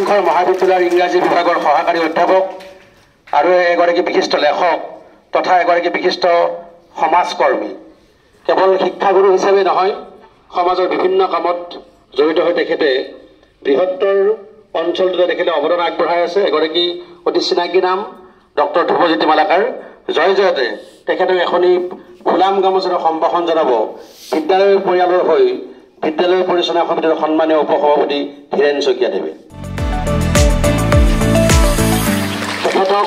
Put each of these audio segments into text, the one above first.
দক্ষিণশংকৰ মহাবিদ্যালয়ৰ ইংৰাজী বিভাগৰ সহকাৰী অধ্যাপক আৰু এগৰাকী বিশিষ্ট লেখক তথা এগৰাকী বিশিষ্ট সমাজকৰ্মী। কেৱল শিক্ষাগুৰু হিচাপে নহয়, সমাজৰ বিভিন্ন কামত জড়িত হৈ তেখেতে বৃহত্তৰ অঞ্চলটোতে তেখেতে অৱদান আগবঢ়াই আছে। এগৰাকী অতি চিনাকী নাম ডক্টৰ ধ্ৰুৱজ্যোতি মালাকাৰ। জয়তে তেখেতক এখনি ফুলাম গামোচাৰে সম্ভাষণ জনাব বিদ্যালয়ৰ পৰিয়ালৰ হৈ বিদ্যালয় পৰিচালনা সমিতিৰ সন্মানীয় উপসভাপতি ধীৰেন শইকীয়াদেৱে। তেখেতক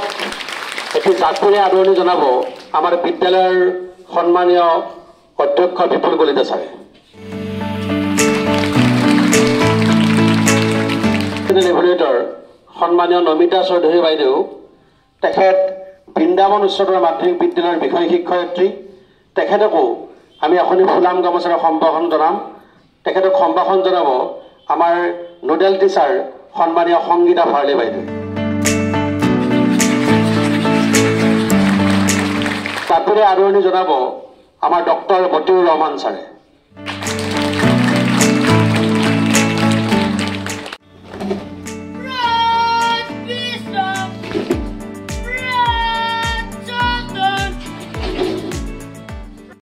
এটি জাকজমকীয়া আদৰণি জনাব আমাৰ বিদ্যালয়ৰ সন্মানীয় অধ্যক্ষ বিপুল কলিতা ছাৰে। লেভেলেটৰ সন্মানীয় নমিতা চৌধুৰী বাইদেউ, তেখেত বৃন্দাবন উচ্চতৰ মাধ্যমিক বিদ্যালয়ৰ বিষয় শিক্ষয়িত্ৰী। তেখেতকো আমি এখনি ফুলাম গামোচাৰে সম্ভাষণ জনাম। তেখেতক সম্ভাষণ জনাব আমাৰ নোডেল টিচাৰ সন্মানীয় সংগীতা ভাৰ্লে বাইদেউ। তাৰোপৰি আদৰণি জনাব আমাৰ ডক্টৰ মতিউৰ ৰহমান ছাৰে।